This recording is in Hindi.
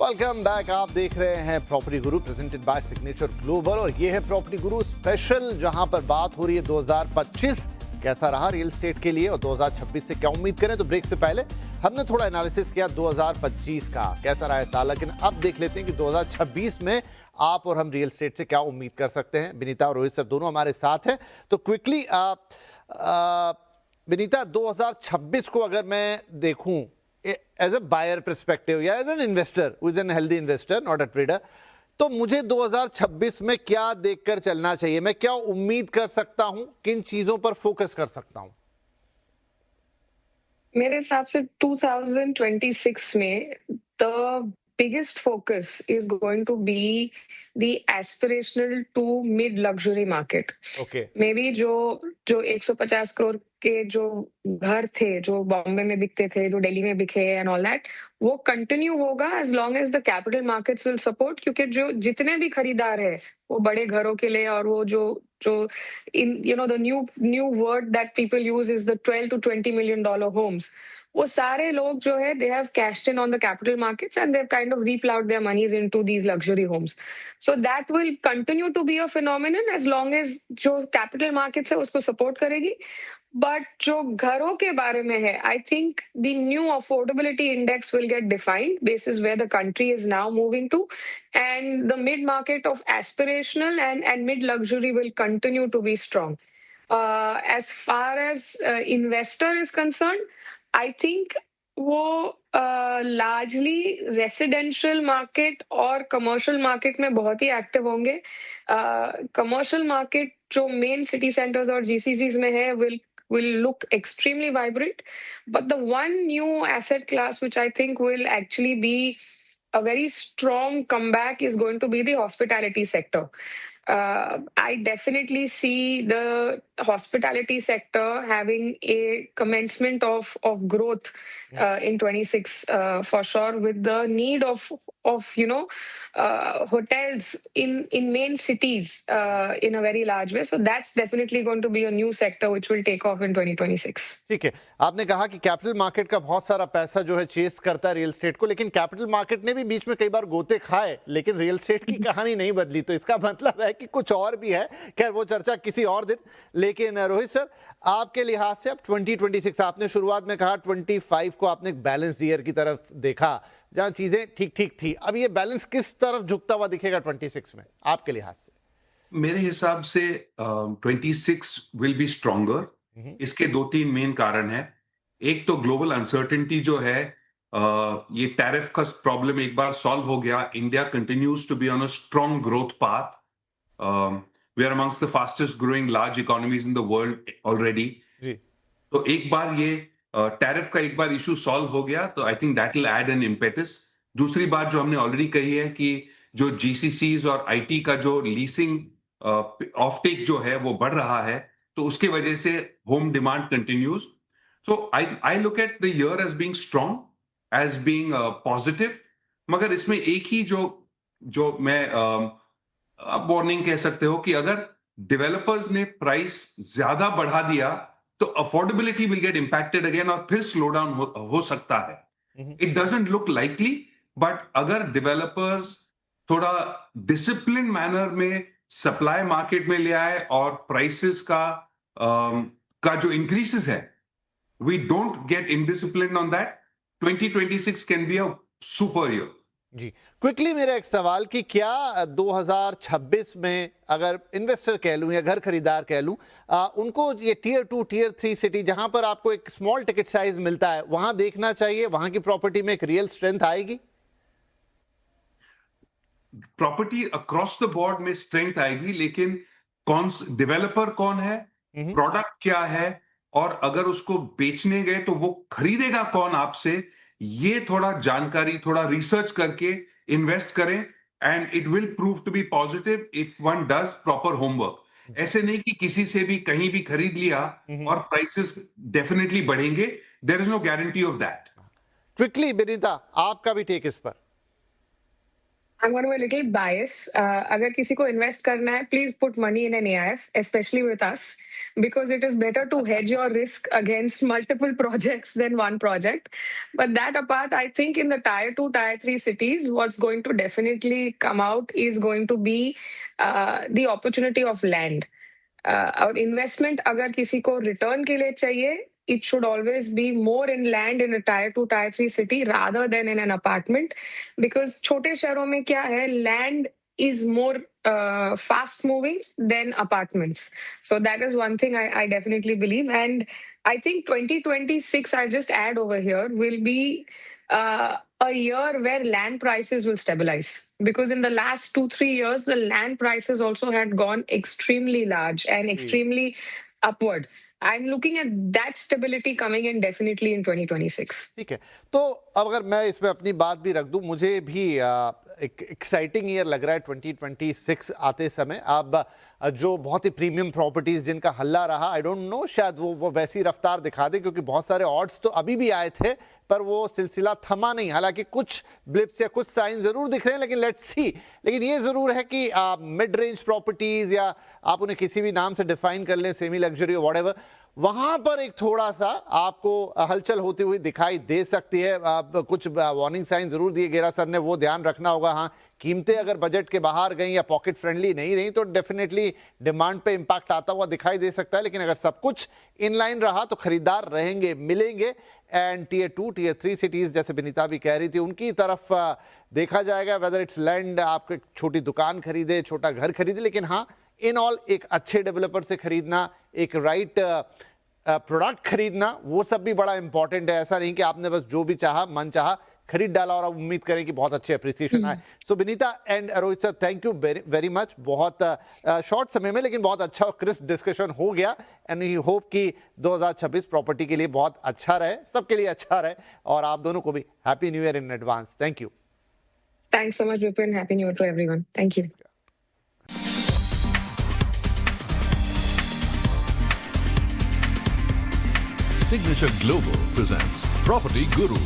Welcome back. आप देख रहे हैं property Guru presented by signature global और ये है प्रॉपर्टी गुरु स्पेशल, जहां पर बात हो रही है 2025 कैसा रहा रियल एस्टेट के लिए और 2026 से क्या उम्मीद करें। तो ब्रेक से पहले हमने थोड़ा एनालिसिस किया 2025 का कैसा रहा है साल, लेकिन अब देख लेते हैं कि 2026 में आप और हम रियल एस्टेट से क्या उम्मीद कर सकते हैं। विनीता और रोहित सर दोनों हमारे साथ हैं, तो क्विकली विनीता 2026 को अगर मैं देखूं एज अ बायर पर्सपेक्टिव या as an investor who is an healthy investor not a trader, तो मुझे 2026 में क्या देखकर चलना चाहिए, मैं क्या उम्मीद कर सकता हूं, किन चीजों पर फोकस कर सकता हूं? मेरे हिसाब से 2026 में the biggest focus is going to be the aspirational to mid luxury market. Okay Maybe जो 150 करोड़ के जो घर थे, जो बॉम्बे में बिकते थे, जो दिल्ली में बिके एंड ऑल दैट, वो कंटिन्यू होगा as long as the capital markets will support, क्योंकि जो जितने भी खरीदार है वो बड़े घरों के लिए, और वो जो जो in the new word that people use is the 12 to 20 million dollar homes, वो सारे लोग जो है they have cashed in on the capital markets and they have kind of reploughed their monies into these luxury homes. So that will continue to be a phenomenon as long as जो कैपिटल मार्केट्स है उसको सपोर्ट करेगी. बट जो घरों के बारे में है, I think the new affordability index will get defined basis where the country is now moving to, and the mid market of aspirational and mid luxury will continue to be strong. As far as investor is concerned, I think वो लार्जली रेसिडेंशियल मार्केट और कमर्शियल मार्केट में बहुत ही एक्टिव होंगे. कमर्शियल मार्केट जो मेन सिटी सेंटर्स और जीसीसीज में है will look extremely vibrant, but the one new asset class which I think will actually be a very strong comeback is going to be the hospitality sector. I definitely see the hospitality sector having a commencement of growth in 26 for sure, with the need of hotels in main cities in a very large way. So that's definitely going to be a new sector which will take off in 2026. ठीक है, आपने कहा कि कैपिटल मार्केट का बहुत सारा पैसा जो है चेस करता है रियल एस्टेट को, लेकिन कैपिटल मार्केट ने भी बीच में कई बार गोते खाए, लेकिन रियल एस्टेट की कहानी नहीं बदली, तो इसका मतलब है कि कुछ और भी है। खैर वो चर्चा किसी और दिन। लेकिन रोहित सर, आपके लिहाज से अब 2026, आपने शुरुआत में कहा 25 को आपने एक बैलेंस ईयर की तरफ देखा जहां चीजें ठीक ठीक थी, अब ये बैलेंस किस तरफ झुकता हुआ दिखेगा 26 में आपके लिहाज से? मेरे हिसाब से 26 विल बी स्ट्रॉन्गर. इसके दो तीन मेन कारण है. एक तो ग्लोबल अनसर्टेनिटी जो है, ये टैरिफ का प्रॉब्लम एक बार सॉल्व हो गया, India continues to be on a strong growth path. We are amongst the fastest growing large economies in the world already. तो एक बार ये टैरिफ का एक बार इशू सॉल्व हो गया तो I think that will add N impetus. दूसरी बात जो हमने ऑलरेडी कही है कि जो जीसीसीज और आईटी का जो लीसिंग ऑफटेक जो है वो बढ़ रहा है, तो उसके वजह से home demand continues. So I look at the year as being strong, as being positive. मगर इसमें एक ही जो मैं वार्निंग कह सकते हो कि अगर डेवलपर्स ने प्राइस ज्यादा बढ़ा दिया तो affordability will get impacted again और फिर स्लो डाउन हो सकता है. It doesn't look likely, but अगर डेवलपर्स थोड़ा डिसिप्लिन मैनर में सप्लाई मार्केट में ले आए और प्राइसेस का जो इंक्रीसेस है, we don't get indiscipline on that, 2026 can be a super year. जी, क्विकली मेरा एक सवाल कि क्या 2026 में अगर इन्वेस्टर कह लूं या घर खरीदार कह लूं, उनको ये टियर 2 टियर 3 सिटी जहां पर आपको एक स्मॉल टिकट साइज मिलता है वहां देखना चाहिए, वहां की प्रॉपर्टी में एक रियल स्ट्रेंथ आएगी? प्रॉपर्टी अक्रॉस द बोर्ड में स्ट्रेंथ आएगी, लेकिन डेवलपर कौन है, प्रोडक्ट क्या है, और अगर उसको बेचने गए तो वो खरीदेगा कौन आपसे, ये थोड़ा जानकारी, थोड़ा रिसर्च करके इन्वेस्ट करें, and it will prove to be positive if one does proper homework. ऐसे नहीं कि किसी से भी कहीं भी खरीद लिया और प्राइसेस डेफिनेटली बढ़ेंगे. There is no guarantee of that. Quickly Vinita, आपका भी टेक इस पर. I'm going to be a little biased. अगर किसी को invest करना है, please put money in an AIF, especially with us, because it is better to hedge your risk against multiple projects than one project. But that apart, I think in the tier 2, tier 3 cities, what's going to definitely come out is going to be the opportunity of land. और investment अगर किसी को return के लिए चाहिए, it should always be more in land in a tier 2, tier 3 city rather than in an apartment. Because छोटे शहरों में क्या है, land is more fast moving than apartments. So that is one thing I definitely believe. And I think 2026, I'll just add over here, will be a year where land prices will stabilize. Because in the last 2-3 years, the land prices also had gone extremely large and extremely upward. I'm looking at that stability coming in definitely in 2026. ठीक है, तो अब अगर मैं इसमें अपनी बात भी रख दूं, मुझे भी एक एक्साइटिंग ईयर लग रहा है 2026 आते समय। अब जो बहुत ही प्रीमियम प्रॉपर्टीज जिनका हल्ला रहा, आई डोंट नो शायद वो वैसी रफ्तार दिखा दे, क्योंकि बहुत सारे ऑड्स तो अभी भी आए थे पर वो सिलसिला थमा नहीं। हालांकि कुछ ब्लिप्स या कुछ साइन जरूर दिख रहे हैं, लेकिन लेट्स सी। लेकिन ये जरूर है कि मिड रेंज प्रॉपर्टीज, या आप उन्हें किसी भी नाम से डिफाइन कर लें, सेमी लग्जरी व्हाटएवर, वहां पर एक थोड़ा सा आपको हलचल होती हुई दिखाई दे सकती है। कुछ वार्निंग साइन जरूर दिए गेरा सर ने, वो ध्यान रखना होगा। हाँ, कीमतें अगर बजट के बाहर गई या पॉकेट फ्रेंडली नहीं रही तो डेफिनेटली डिमांड पे इंपैक्ट आता हुआ दिखाई दे सकता है। लेकिन अगर सब कुछ इनलाइन रहा तो खरीदार रहेंगे, मिलेंगे। एंड टियर 2, टियर 3 सिटीज, जैसे विनीता भी कह रही थी, उनकी तरफ देखा जाएगा। वेदर इट्स लैंड, आप एक छोटी दुकान खरीदे, छोटा घर खरीदे, लेकिन हाँ, इन ऑल एक अच्छे डेवलपर से खरीदना, एक राइट प्रोडक्ट खरीदना, वो सब भी बड़ा इंपॉर्टेंट है। ऐसा नहीं कि आपने बस जो भी चाहा, मन चाहा खरीद डाला और आप उम्मीद करें कि बहुत अच्छे अप्रिसिएशन आए। So Vinita and Rohit sir, thank you very much. बहुत शॉर्ट समय में लेकिन बहुत अच्छा क्रिस्प डिस्कशन हो गया। एंड वी होप कि 2026 प्रॉपर्टी के लिए बहुत अच्छा रहे, सबके लिए अच्छा रहे, और आप दोनों को भी happy new year in advance. Thank you. Thanks so much, Vipin. Happy New Year to everyone. Thank you. Signature Global presents Property Guru.